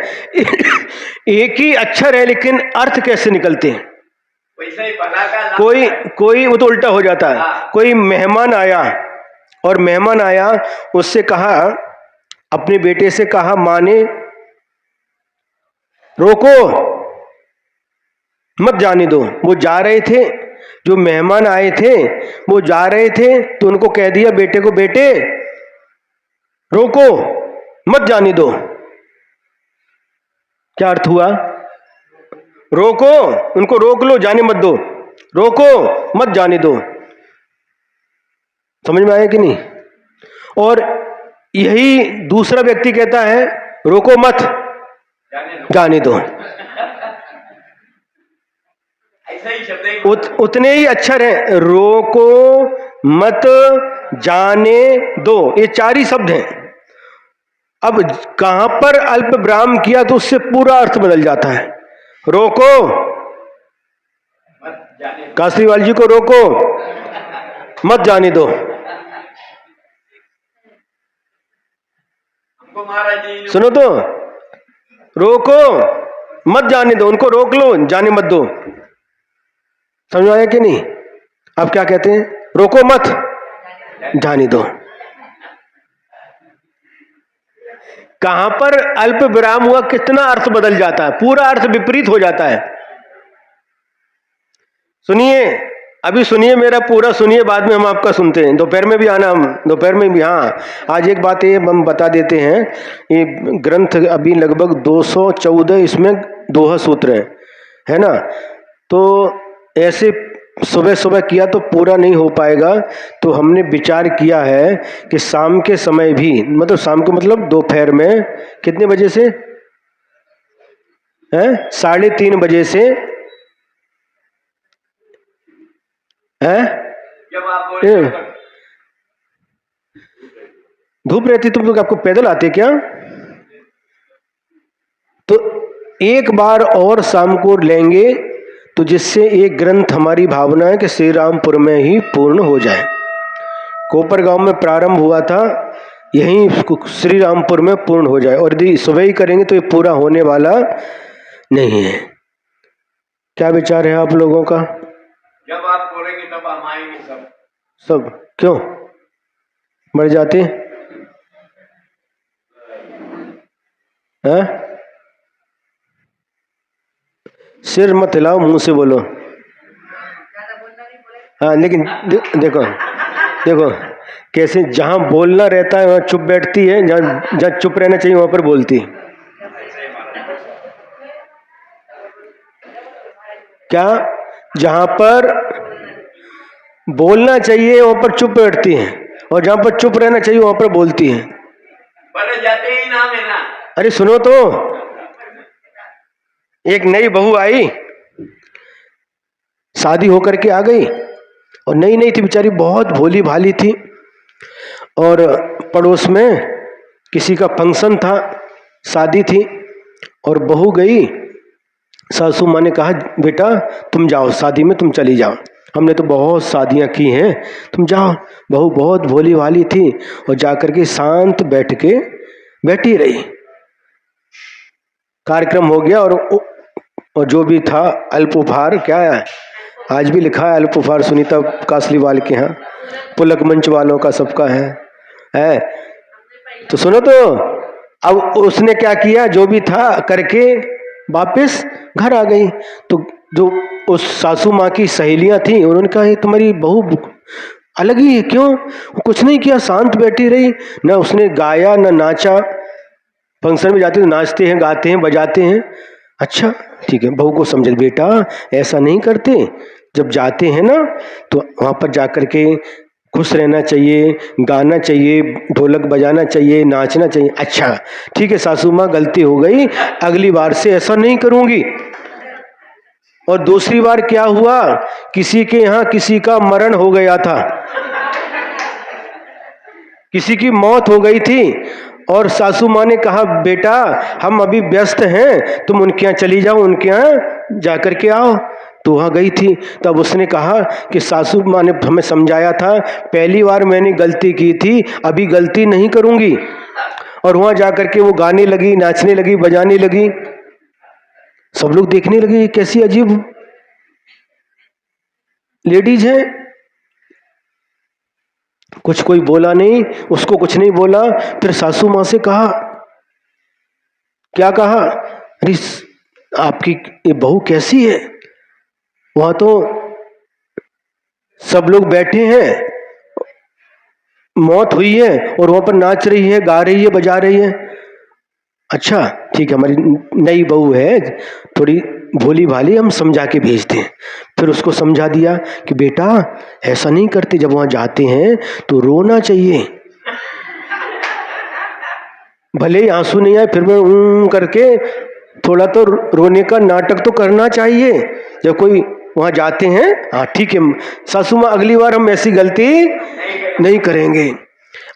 एक ही अक्षर है, लेकिन अर्थ कैसे निकलते हैं। वैसे ही भला का कोई वो तो उल्टा हो जाता है। कोई मेहमान आया, और मेहमान आया, उससे कहा, अपने बेटे से कहा, माँ ने, रोको मत जाने दो। वो जा रहे थे, जो मेहमान आए थे वो जा रहे थे, तो उनको कह दिया बेटे को, बेटे रोको मत जाने दो। क्या अर्थ हुआ, रोको, उनको रोक लो, जाने मत दो, रोको मत जाने दो। समझ में आया कि नहीं। और यही दूसरा व्यक्ति कहता है, रोको मत जाने दो। उतने ही अक्षर हैं, रोको मत जाने दो, ये चार ही शब्द हैं। अब कहां पर अल्प विराम किया तो उससे पूरा अर्थ बदल जाता है। रोको, काशीवाल जी को रोको मत जाने दो। सुनो तो, रोको मत जाने दो, उनको रोक लो, जाने मत दो। समझ आया कि नहीं। अब क्या कहते हैं, रोको मत जाने दो। कहां पर अल्प विराम हुआ, कितना अर्थ बदल जाता है, पूरा अर्थ विपरीत हो जाता है। सुनिए, अभी सुनिए, मेरा पूरा सुनिए, बाद में हम आपका सुनते हैं। दोपहर में भी आना, हम दोपहर में भी। हाँ, आज एक बात ये हम बता देते हैं, ये ग्रंथ अभी लगभग 214 इसमें दोहा सूत्र है ना। तो ऐसे सुबह सुबह किया तो पूरा नहीं हो पाएगा, तो हमने विचार किया है कि शाम के समय भी, मतलब शाम को मतलब दोपहर में, कितने बजे से है, 3:30 बजे से है, धूप रहती, तुम लोग आपको पैदल आते क्या। तो एक बार और शाम को लेंगे, तो जिससे एक ग्रंथ, हमारी भावना है कि श्री रामपुर में ही पूर्ण हो जाए। कोपर गांव में प्रारंभ हुआ था, यहीं श्री रामपुर में पूर्ण हो जाए। और यदि सुबह ही करेंगे तो ये पूरा होने वाला नहीं है। क्या विचार है आप लोगों का। जब आप बोलेंगे तब हम आएंगे सब क्यों मर जाते हैं। सिर मत हिलाओ, मुंह से बोलो। हाँ, लेकिन देखो देखो कैसे, जहां बोलना रहता है वहां चुप बैठती है, जहां चुप रहना चाहिए वहां पर बोलती। क्या, जहां पर बोलना चाहिए वहां पर चुप बैठती है, और जहां पर चुप रहना चाहिए वहां पर बोलती है। जाते ही नाम है ना। अरे सुनो तो, एक नई बहू आई, शादी होकर के आ गई, और नई नई थी बेचारी, बहुत भोली भाली थी। और पड़ोस में किसी का फंक्शन था, शादी थी, और बहू गई। सासू माँ ने कहा, बेटा तुम जाओ शादी में, तुम चली जाओ, हमने तो बहुत शादियां की हैं, तुम जाओ। बहू बहुत भोली भाली थी, और जाकर के शांत बैठी रही। कार्यक्रम हो गया, और जो भी था अल्प उपहार, क्या है, आज भी लिखा है अल्पोफार सुनीता कासलीवाल के यहाँ, पुलक मंच वालों का सबका है। तो सुनो, तो अब उसने क्या किया, जो भी था करके वापस घर आ गई। तो जो उस सासू माँ की सहेलियां थी, उन्होंने कहा ये तुम्हारी बहू अलग ही है, क्यों? वो कुछ नहीं किया, शांत बैठी रही, ना उसने गाया ना नाचा। फंक्शन में जाते तो नाचते हैं, गाते हैं, बजाते हैं। अच्छा ठीक है, बहू को समझ, बेटा ऐसा नहीं करते, जब जाते हैं ना तो वहाँ पर जाकर के खुश रहना चाहिए, गाना चाहिए, ढोलक बजाना चाहिए, नाचना चाहिए। अच्छा ठीक है सासू माँ, गलती हो गई, अगली बार से ऐसा नहीं करूँगी। और दूसरी बार क्या हुआ, किसी के यहाँ किसी का मरण हो गया था, किसी की मौत हो गई थी, और सासू माँ ने कहा बेटा हम अभी व्यस्त हैं, तुम उनके यहाँ चली जाओ, उनके यहाँ जाकर के आओ। तो वहाँ गई थी। तब उसने कहा कि सासू माँ ने हमें समझाया था, पहली बार मैंने गलती की थी, अभी गलती नहीं करूँगी। और वहाँ जाकर के वो गाने लगी, नाचने लगी, बजाने लगी। सब लोग देखने लगे, कैसी अजीब लेडीज है। कुछ कोई बोला नहीं, उसको कुछ नहीं बोला। फिर सासू माँ से कहा, क्या कहा, अरे आपकी ये बहू कैसी है? वहां तो सब लोग बैठे हैं, मौत हुई है, और वहां पर नाच रही है, गा रही है, बजा रही है। अच्छा ठीक है, हमारी नई बहू है, थोड़ी भोली भाली, हम समझा के भेजते हैं। फिर उसको समझा दिया कि बेटा ऐसा नहीं करते, जब वहां जाते हैं तो रोना चाहिए, भले ही आंसू नहीं आए फिर मैं करके थोड़ा तो रोने का नाटक तो करना चाहिए जब कोई वहां जाते हैं। हाँ ठीक है सासू माँ, अगली बार हम ऐसी गलती नहीं करेंगे।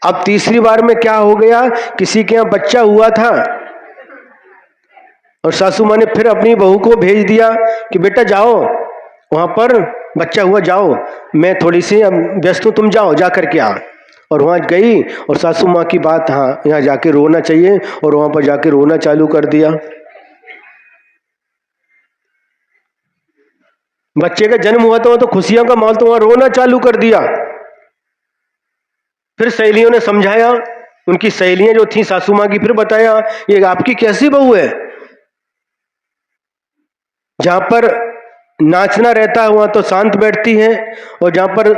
अब तीसरी बार में क्या हो गया, किसी के यहाँ बच्चा हुआ था, और सासू माँ ने फिर अपनी बहू को भेज दिया कि बेटा जाओ, वहां पर बच्चा हुआ, जाओ, मैं थोड़ी सी व्यस्त हूँ, तुम जाओ, जा करके आओ। और वहां गई, और सासू माँ की बात, हाँ यहाँ जाके रोना चाहिए, और वहां पर जाके रोना चालू कर दिया। बच्चे का जन्म हुआ तो खुशियों का माहौल, तो वहां रोना चालू कर दिया। फिर सहेलियों ने समझाया, उनकी सहेलियां जो थी सासू माँ की, फिर बताया ये आपकी कैसी बहू है, जहां पर नाचना रहता है वहां तो शांत बैठती है, और जहां पर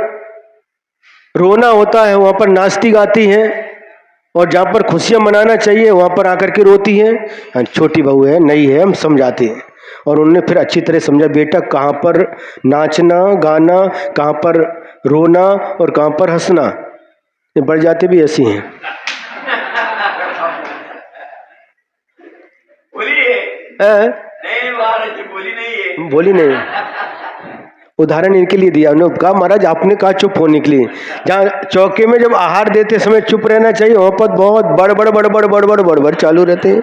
रोना होता है वहां पर नाचती गाती है, और जहां पर खुशियां मनाना चाहिए वहां पर आकर के रोती है। छोटी बहू है, नई है, हम समझाते हैं। और उन्होंने फिर अच्छी तरह समझा, बेटा कहाँ पर नाचना गाना, कहाँ पर रोना, और कहाँ पर हंसना। ये बढ़ जाते भी ऐसी हैं। बोली नहीं, उदाहरण इनके लिए दिया। उन्होंने कहा महाराज आपने कहा चुप होने के लिए, जहाँ चौके में जब आहार देते समय चुप रहना चाहिए, वहां पर बहुत बड़बड़ बड़बड़ बड़बड़ बड़बड़ चालू रहते हैं।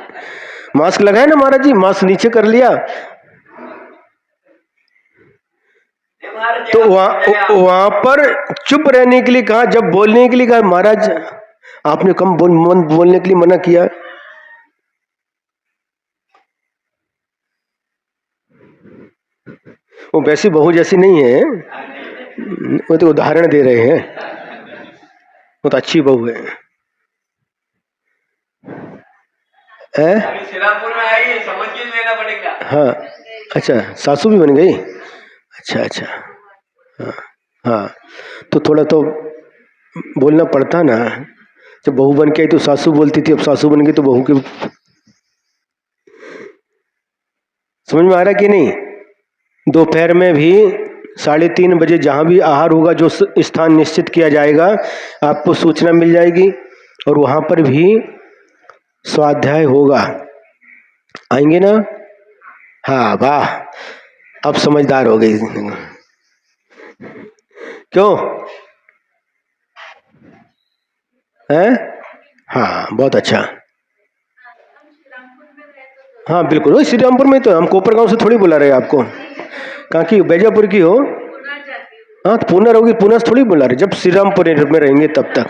मास्क लगाए ना महाराज जी, मास्क नीचे कर लिया, तो वहां पर चुप रहने के लिए कहा, जब बोलने के लिए कहा महाराज आपने कम बोलने के लिए मना किया। वो वैसी बहू जैसी नहीं है, वो तो उदाहरण दे रहे हैं, वो तो अच्छी बहू है। सिरापुर में आई, समझ के लेना पड़ेगा। हाँ अच्छा, सासू भी बन गई, अच्छा हाँ हाँ, तो थोड़ा तो बोलना पड़ता ना, जब बहू बन के आई तो सासू बोलती थी, अब सासू बन गई तो बहू की समझ में आ रहा कि नहीं। दोपहर में भी 3:30 बजे जहाँ भी आहार होगा, जो स्थान निश्चित किया जाएगा, आपको सूचना मिल जाएगी, और वहाँ पर भी स्वाध्याय होगा। आएंगे ना? हाँ वाह, अब समझदार हो गई। क्यों है? हाँ बहुत अच्छा, हाँ बिल्कुल, वही श्री रामपुर में, तो हम कोपर गांव से थोड़ी बुला रहे हैं आपको, कहाँ की बैजापुर की हो? हाँ तो पूना रहोगी, पूना से थोड़ी बुला रहे, जब श्री रामपुर में रहेंगे तब तक।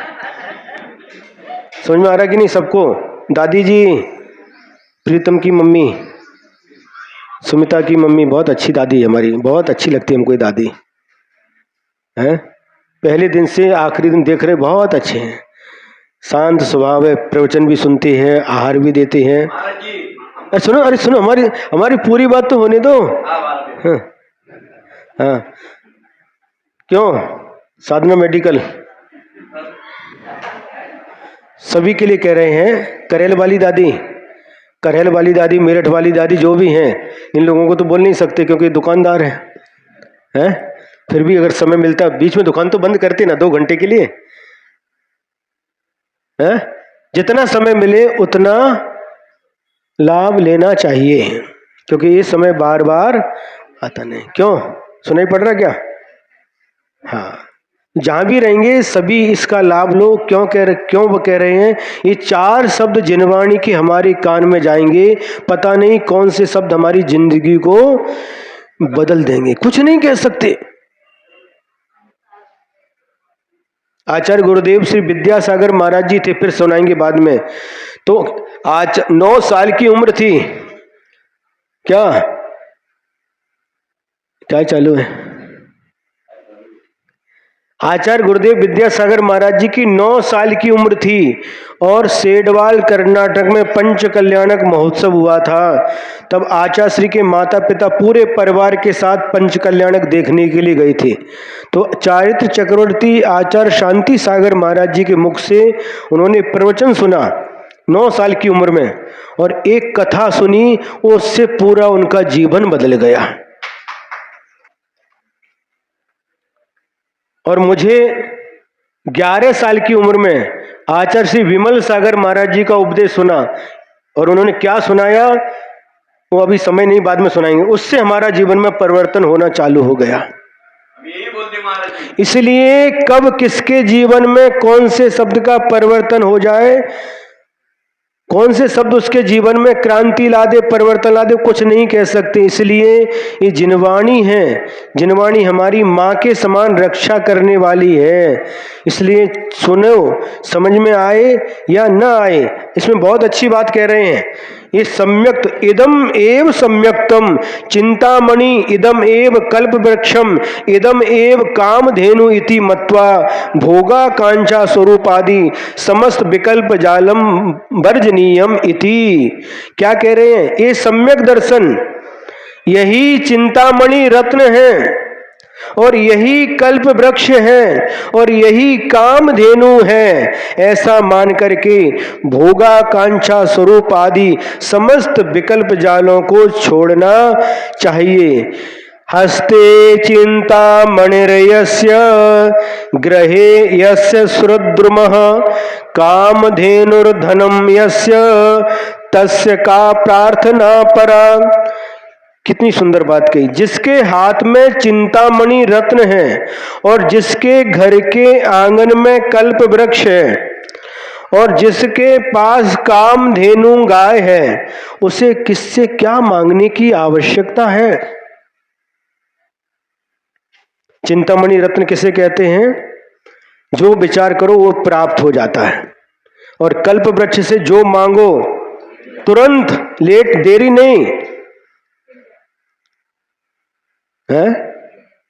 समझ में आ रहा कि नहीं सबको? दादी जी, प्रीतम की मम्मी, सुमिता की मम्मी बहुत अच्छी दादी है हमारी, बहुत अच्छी लगती है हमको ये दादी है। पहले दिन से आखिरी दिन देख रहे बहुत अच्छे हैं, शांत स्वभाव है, प्रवचन भी सुनते हैं, आहार भी देते हैं। अरे सुनो हमारी पूरी बात तो होने दो। हाँ, हाँ। क्यों? साधना मेडिकल सभी के लिए कह रहे हैं। करेल वाली दादी, मेरठ वाली दादी, जो भी हैं, इन लोगों को तो बोल नहीं सकते क्योंकि दुकानदार हैं। फिर भी अगर समय मिलता है, बीच में दुकान तो बंद करते ना 2 घंटे के लिए, हैं? जितना समय मिले उतना लाभ लेना चाहिए, क्योंकि ये समय बार बार आता नहीं। क्यों? सुनाई पड़ रहा क्या? हाँ, जहां भी रहेंगे सभी इसका लाभ लो। क्यों वो कह रहे हैं? ये 4 शब्द जिनवाणी के हमारे कान में जाएंगे, पता नहीं कौन से शब्द हमारी जिंदगी को बदल देंगे, कुछ नहीं कह सकते। आचार्य गुरुदेव श्री विद्यासागर महाराज जी थे, फिर सुनाएंगे बाद में। तो आज 9 साल की उम्र थी। क्या चालू है? आचार्य गुरुदेव विद्यासागर महाराज जी की 9 साल की उम्र थी और सेडवाल कर्नाटक में पंच कल्याणक महोत्सव हुआ था। तब आचार्य श्री के माता पिता पूरे परिवार के साथ पंच कल्याणक देखने के लिए गए थे। तो चारित्र चक्रवर्ती आचार्य शांति सागर महाराज जी के मुख से उन्होंने प्रवचन सुना 9 साल की उम्र में, और एक कथा सुनी, उससे पूरा उनका जीवन बदल गया। और मुझे 11 साल की उम्र में आचार्य श्री विमल सागर महाराज जी का उपदेश सुना, और उन्होंने क्या सुनाया वो अभी समय नहीं, बाद में सुनाएंगे। उससे हमारा जीवन में परिवर्तन होना चालू हो गया। इसलिए कब किसके जीवन में कौन से शब्द का परिवर्तन हो जाए, कौन से शब्द उसके जीवन में क्रांति ला दे, परिवर्तन ला दे, कुछ नहीं कह सकते। इसलिए ये जिनवाणी है, जिनवाणी हमारी माँ के समान रक्षा करने वाली है। इसलिए सुनो, समझ में आए या न आए, इसमें बहुत अच्छी बात कह रहे हैं। ये सम्यक्त इदम एव सम्यक्तम चिंतामणि इदम एव कल्प वृक्षम इदम एव कामधेनु इति मत्वा भोगा कांक्षा स्वरूप आदि समस्त विकल्प जालम वर्जनीयम इति। क्या कह रहे हैं? ये सम्यक दर्शन, यही चिंतामणि रत्न है, और यही कल्प वृक्ष है, और यही कामधेनु है, ऐसा मान करके भोगाकांक्षा स्वरूप आदि समस्त विकल्प जालों को छोड़ना चाहिए। हस्ते चिंता मणिर्यस्य ग्रहे यस्य श्रुद्रुमः कामधेनुर्धनम यस्य तस्य का प्रार्थना परा। कितनी सुंदर बात कही। जिसके हाथ में चिंतामणि रत्न है और जिसके घर के आंगन में कल्प वृक्ष है और जिसके पास कामधेनु गाय है, उसे किससे क्या मांगने की आवश्यकता है? चिंतामणि रत्न किसे कहते हैं? जो विचार करो वो प्राप्त हो जाता है। और कल्प वृक्ष से जो मांगो तुरंत, लेट, देरी नहीं है।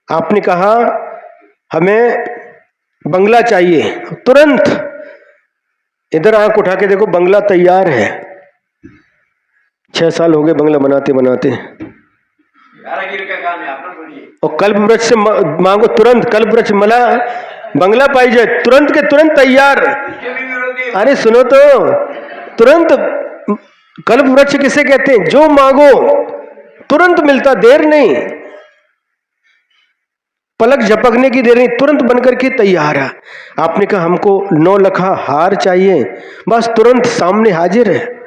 आपने कहा हमें बंगला चाहिए, तुरंत इधर आंख उठा के देखो बंगला तैयार है। 6 साल हो गए बंगला बनाते बनाते। और कल्प वृक्ष से मांगो तुरंत, कल्प वृक्ष मला बंगला पाई जाए, तुरंत के तुरंत तैयार। अरे सुनो तो, तुरंत कल्प वृक्ष किसे कहते हैं? जो मांगो तुरंत मिलता, देर नहीं, पलक झपकने की देर नहीं, तुरंत बनकर के तैयार है। आपने कहा हमको 9 लखा हार चाहिए, बस तुरंत सामने हाजिर है।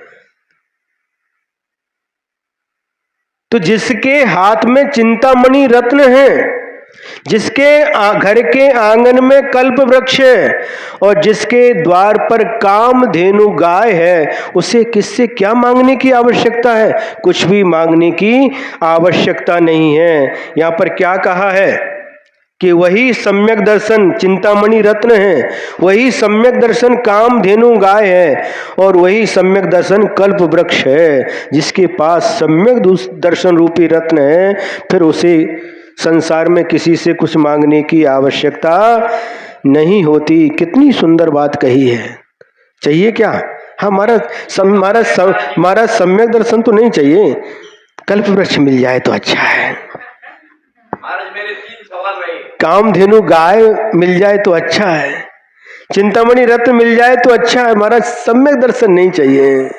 तो जिसके हाथ में चिंतामणि रत्न है, जिसके घर के आंगन में कल्प वृक्ष है और जिसके द्वार पर कामधेनु गाय है, उसे किससे क्या मांगने की आवश्यकता है? कुछ भी मांगने की आवश्यकता नहीं है। यहां पर क्या कहा है? कि वही सम्यक दर्शन चिंतामणि रत्न है, वही सम्यक दर्शन कामधेनु गाय है, और वही सम्यक दर्शन कल्प वृक्ष है। जिसके पास सम्यक दर्शन रूपी रत्न है, फिर उसे संसार में किसी से कुछ मांगने की आवश्यकता नहीं होती। कितनी सुंदर बात कही है। चाहिए क्या? हमारा सम्यक दर्शन तो नहीं चाहिए, कल्प वृक्ष मिल जाए तो अच्छा है। महाराज मेरे 3 सवाल रहे। कामधेनु गाय मिल जाए तो अच्छा है, चिंतामणि रत्न मिल जाए तो अच्छा है, हमारा सम्यक दर्शन नहीं चाहिए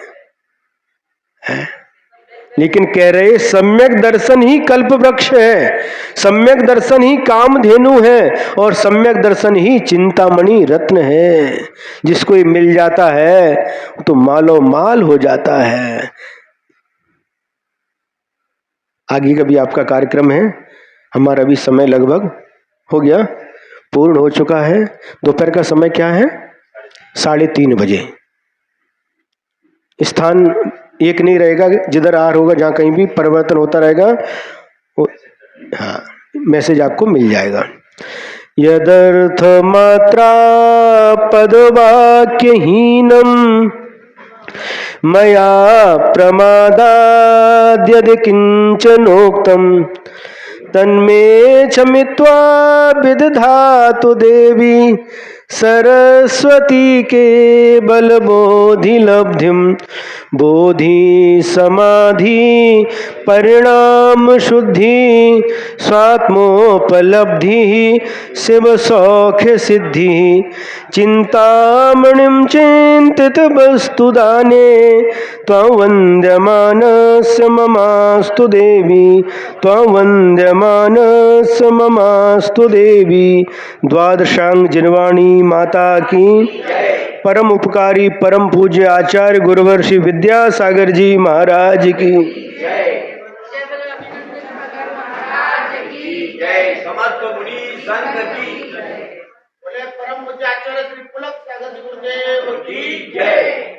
है? लेकिन कह रहे सम्यक दर्शन ही कल्प वृक्ष है, सम्यक दर्शन ही कामधेनु है, और सम्यक दर्शन ही चिंतामणि रत्न है। जिसको ये मिल जाता है तो मालो माल हो जाता है। आगे का भी आपका कार्यक्रम है, हमारा भी समय लगभग हो गया, पूर्ण हो चुका है। दोपहर का समय क्या है? 3:30 बजे। स्थान एक नहीं रहेगा, जिधर आर होगा जहाँ कहीं भी परिवर्तन होता रहेगा। हाँ, मैसेज आपको मिल जाएगा। यदर्थ मात्रा पदवाक्यहीनम मया प्रमादाद्यदि किंचनोक्तम तन्मे क्षमित्वा विदधातु देवी सरस्वती के बल बोधि लब्धिम बोधि समाधि परिणाम शुद्धि स्वात्मोपलब्धि शिव सौख्य सिद्धि चिंतामणिं चिंतित वस्तुदाने त्वं वन्द्यमानस्य ममास्तु देवी त्वं वन्द्यमानस्य ममास्तु देवी। द्वादशांग जिनवाणी माता की, परम उपकारी परम पूज्य आचार्य गुरुवर्षि विद्यासागर जी महाराज की जय। समस्त मुनि संघ की बोले परम पूज्य आचार्य श्री पुलक सागर गुरुदेव की जय।